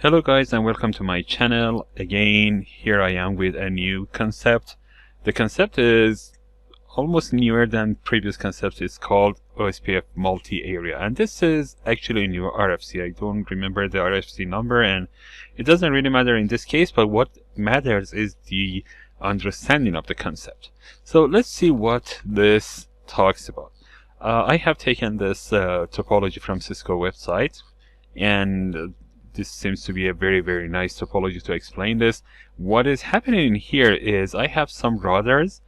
Hello guys, and welcome to my channel. Again, here I am with a new concept. The concept is almost newer than previous concepts. It's called OSPF multi-area, and this is actually a new RFC. I don't remember the RFC number, and it doesn't really matter in this case, but what matters is the understanding of the concept. So let's see what this talks about. I have taken this topology from Cisco website, and this seems to be a very nice topology to explain this. What is happening here is I have some routers,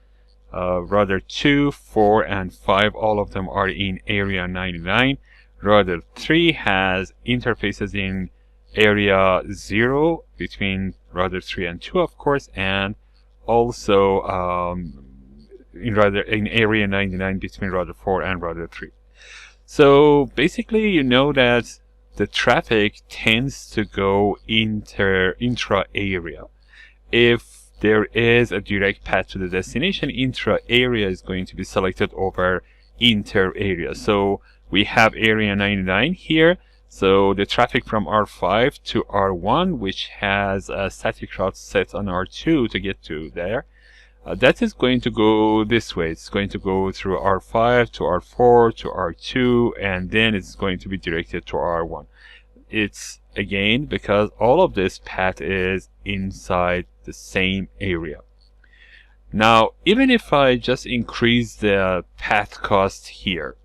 router 2, 4, and 5. All of them are in area 99. Router 3 has interfaces in area 0 between router 3 and 2, of course, and also in area 99 between router 4 and router 3. So basically, you know that the traffic tends to go intra area. If there is a direct path to the destination, intra area is going to be selected over inter area. So we have area 99 here. So the traffic from R5 to R1, which has a static route set on R2 to get to there, that is going to go this way. It's going to go through R5 to R4 to R2, and then it's going to be directed to R1. It's again because all of this path is inside the same area. Now, even if I just increase the path cost here,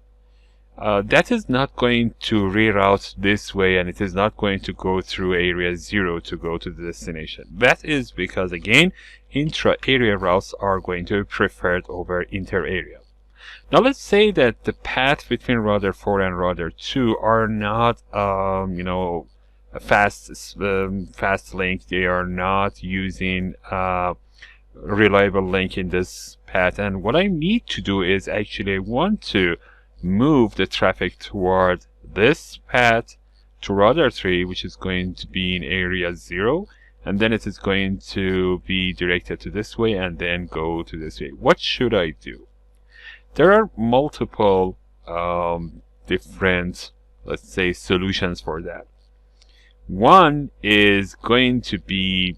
that is not going to reroute this way, and it is not going to go through area 0 to go to the destination. That is because, again, intra-area routes are going to be preferred over inter-area. Now, let's say that the path between router 4 and router 2 are not, a fast link. They are not using reliable link in this path. And what I need to do is actually I want to move the traffic toward this path to router 3, which is going to be in area 0, and then it is going to be directed to this way and then go to this way. What should I do? There are multiple different, let's say, solutions for that. One is going to be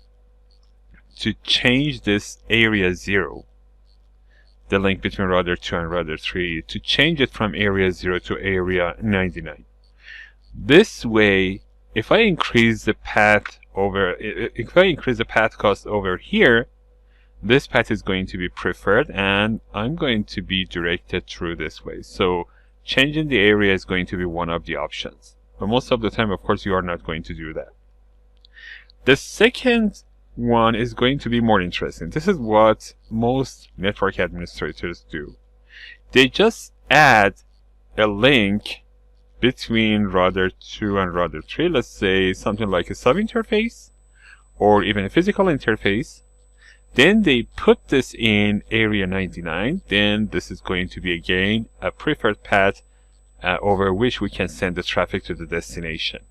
to change this area 0, the link between router 2 and router 3, to change it from area 0 to area 99. This way, if I increase the path cost over here, this path is going to be preferred, and I'm going to be directed through this way. So changing the area is going to be one of the options. But most of the time, of course, you are not going to do that. The second one is going to be more interesting. This is what most network administrators do. They just add a link between router 2 and router 3, let's say something like a sub-interface or even a physical interface. Then they put this in area 99. Then this is going to be again a preferred path over which we can send the traffic to the destination.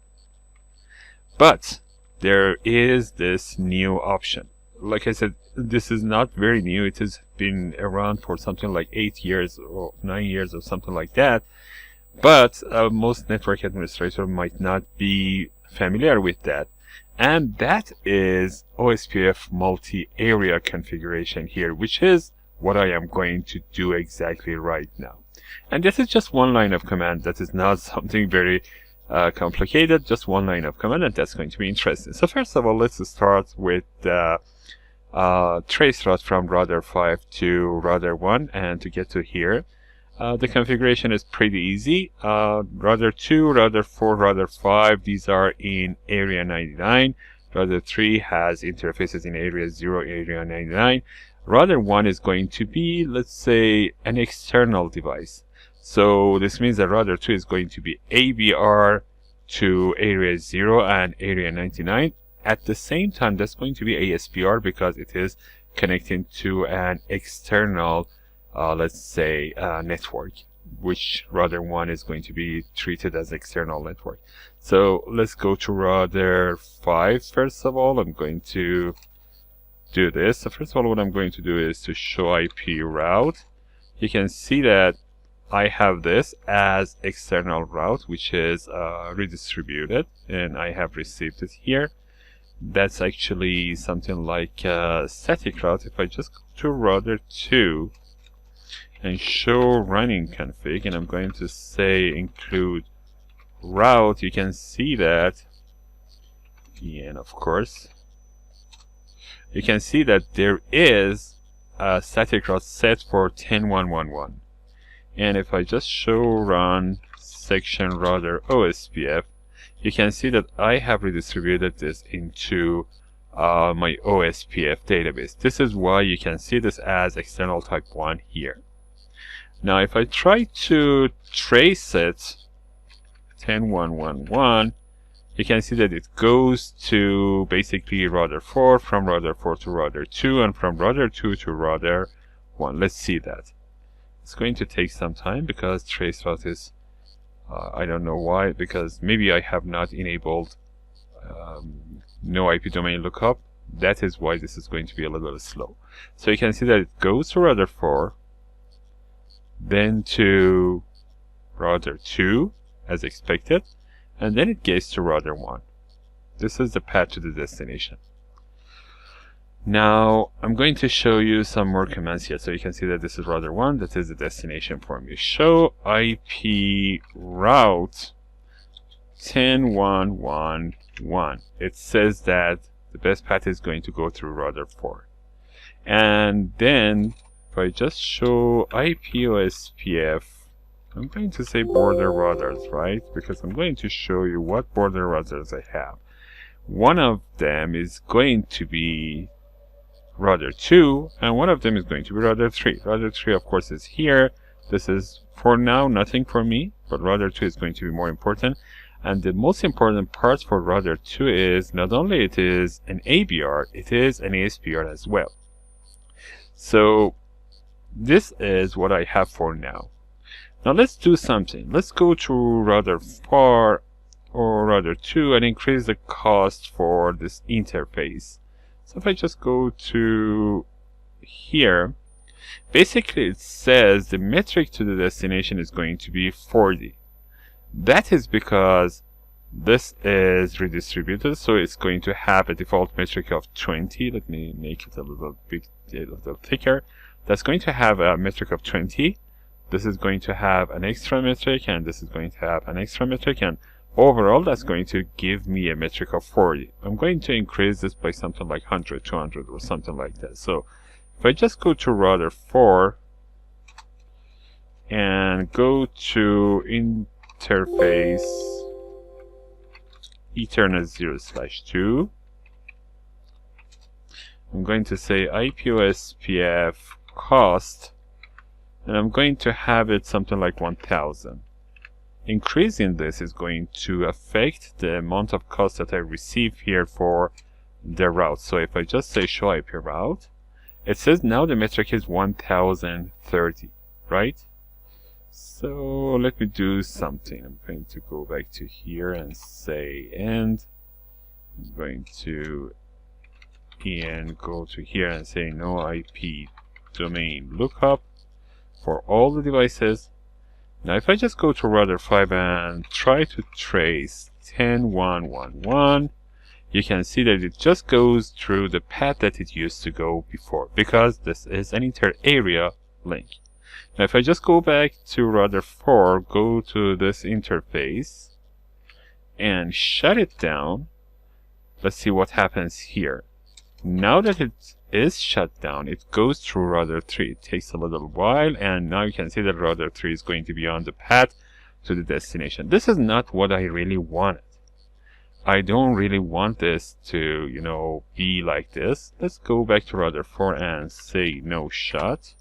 But there is this new option. Like I said, this is not very new. It has been around for something like 8 years or 9 years or something like that. But most network administrators might not be familiar with that. And that is OSPF multi-area configuration here, which is what I am going to do exactly right now. And this is just one line of command. That is not something very complicated, just one line of command, and that's going to be interesting. So first of all, let's start with the trace route from router 5 to router 1, and to get to here. The configuration is pretty easy. Router 2, router 4, router 5, these are in area 99. Router 3 has interfaces in area 0, area 99. Router 1 is going to be, let's say, an external device. So this means that router 2 is going to be ABR to area 0 and area 99. At the same time, that's going to be ASPR because it is connecting to an external let's say network, which router 1 is going to be treated as external network. So let's go to router 5 first of all. I'm going to do this. So first of all, what I'm going to do is to show IP route. You can see that I have this as external route, which is redistributed, and I have received it here. That's actually something like a static route. If I just go to router 2 and show running config, and I'm going to say include route, you can see that, and of course, you can see that there is a static route set for 10.1.1.1. And if I just show run section router OSPF, you can see that I have redistributed this into my OSPF database. This is why you can see this as external type 1 here. Now if I try to trace it 10.1.1.1, you can see that it goes to basically router 4, from router 4 to router 2, and from router 2 to router 1. Let's see that. It's going to take some time because trace route is, I don't know why, because maybe I have not enabled no IP domain lookup. That is why this is going to be a little slow. So you can see that it goes to router 4, then to router 2 as expected, and then it gets to router 1. This is the path to the destination. Now I'm going to show you some more commands here. So you can see that this is router 1, that is the destination for me. Show IP route 10.1.1.1. It says that the best path is going to go through router 4. And then if I just show IP OSPF, I'm going to say border routers, right? Because I'm going to show you what border routers I have. One of them is going to be router 2, and one of them is going to be router 3. Router 3, of course, is here. This is, for now, nothing for me, but router 2 is going to be more important. And the most important part for router 2 is not only it is an ABR, it is an ASPR as well. So this is what I have for now. Now let's do something. Let's go to router 4 or router 2 and increase the cost for this interface. So if I just go to here, basically it says the metric to the destination is going to be 40. That is because this is redistributed, so it's going to have a default metric of 20. Let me make it a little thicker. That's going to have a metric of 20. This is going to have an extra metric, and this is going to have an extra metric, and overall that's going to give me a metric of 40. I'm going to increase this by something like 100, 200 or something like that. So if I just go to router 4 and go to interface Ethernet 0/2, I'm going to say IP OSPF cost, and I'm going to have it something like 1000. Increasing this is going to affect the amount of cost that I receive here for the route. So if I just say show IP route, it says now the metric is 1030, right? So let me do something. I'm going to go back to here and say end. I'm going to go to here and say no IP domain lookup for all the devices. Now if I just go to router 5 and try to trace 10.1.1.1, you can see that it just goes through the path that it used to go before, because this is an inter-area link. Now if I just go back to router 4, go to this interface and shut it down, let's see what happens here. Now that it is shut down, it goes through router 3. It takes a little while, and now you can see that router 3 is going to be on the path to the destination. This is not what I really wanted. I don't really want this to, you know, be like this. Let's go back to router 4 and say no shut.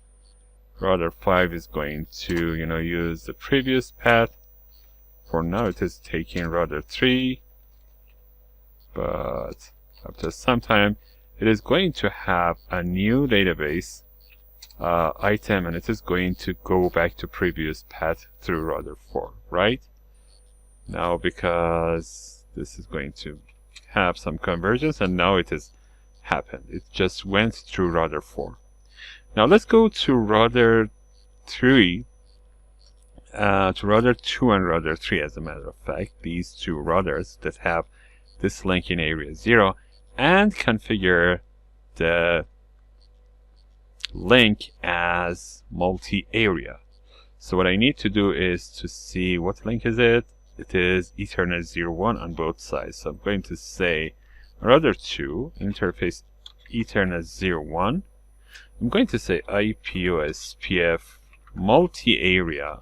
Router 5 is going to, you know, use the previous path. For now it is taking router 3, but after some time it is going to have a new database item, and it is going to go back to previous path through router 4, right? Now because this is going to have some convergence, and now it has happened. It just went through router 4. Now let's go to router 3 to router 2 and router 3, as a matter of fact, these two routers that have this link in area 0, and configure the link as multi-area. So what I need to do is to see what link is it. It is Ethernet 01 on both sides. So I'm going to say router 2 interface Ethernet 01. I'm going to say IP/OSPF multi-area.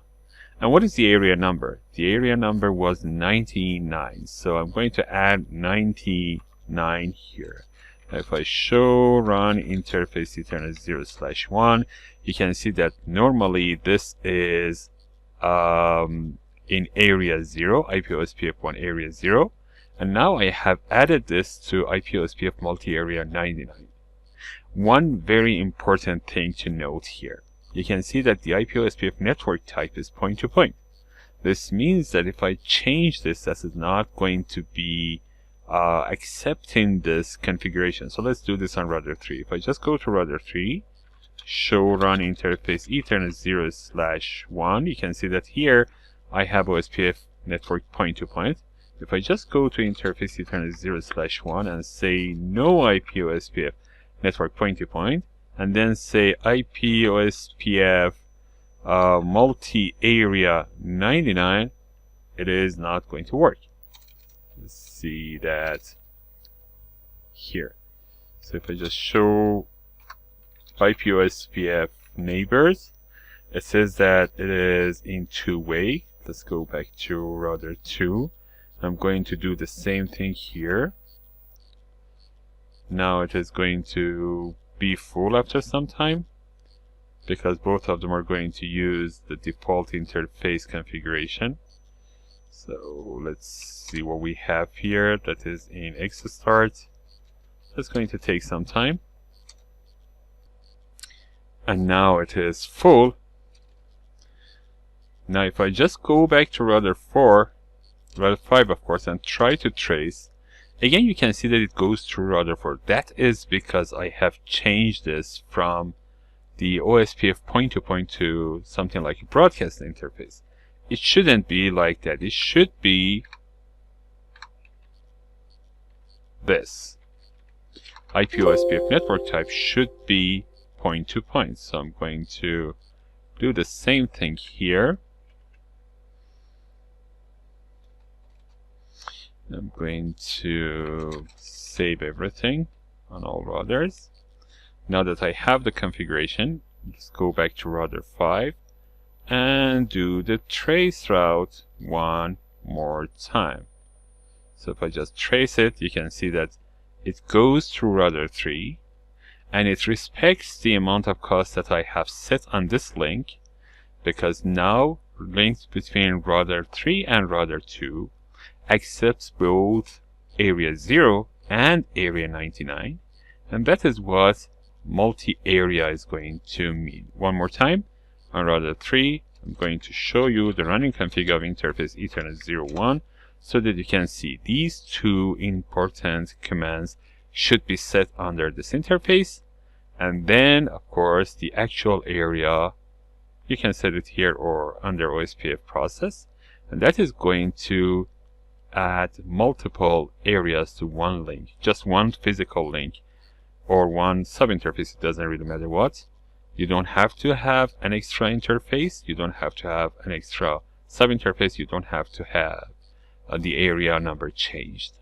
And what is the area number? The area number was 99. So I'm going to add 99 here. If I show run interface Ethernet 0/1, you can see that normally this is in area 0, IP/OSPF 1 area 0, and now I have added this to IP/OSPF multi-area 99. One very important thing to note here. You can see that the IP/OSPF network type is point-to-point. This means that if I change this is not going to be accepting this configuration. So let's do this on router 3. If I just go to router 3, show run interface Ethernet 0/1, you can see that here I have OSPF network point-to-point. If I just go to interface Ethernet 0/1 and say no IP/OSPF network point-to-point, and then say IP/OSPF multi-area 99, it is not going to work. Let's see that here. So if I just show IP/OSPF neighbors, it says that it is in two-way. Let's go back to router 2. I'm going to do the same thing here. Now it is going to be full after some time, because both of them are going to use the default interface configuration. So let's see what we have here. That is in XStart. That's going to take some time. And now it is full. Now if I just go back to router 4, router 5 of course, and try to trace, again you can see that it goes through router 4. That is because I have changed this from the OSPF point-to-point to something like a broadcast interface. It shouldn't be like that. It should be this. IP/OSPF network type should be point-to-point. So I'm going to do the same thing here. I'm going to save everything on all routers. Now that I have the configuration, let's go back to router 5 and do the trace route one more time. So if I just trace it, you can see that it goes through router 3 and it respects the amount of cost that I have set on this link, because now links between router 3 and router 2 accepts both area 0 and area 99, and that is what multi-area is going to mean. One more time, on router 3, I'm going to show you the running config of interface Ethernet 01 so that you can see these two important commands should be set under this interface, and then of course the actual area, you can set it here or under OSPF process, and that is going to add multiple areas to one link, just one physical link or one subinterface. It doesn't really matter what. You don't have to have an extra interface, you don't have to have an extra subinterface, you don't have to have the area number changed.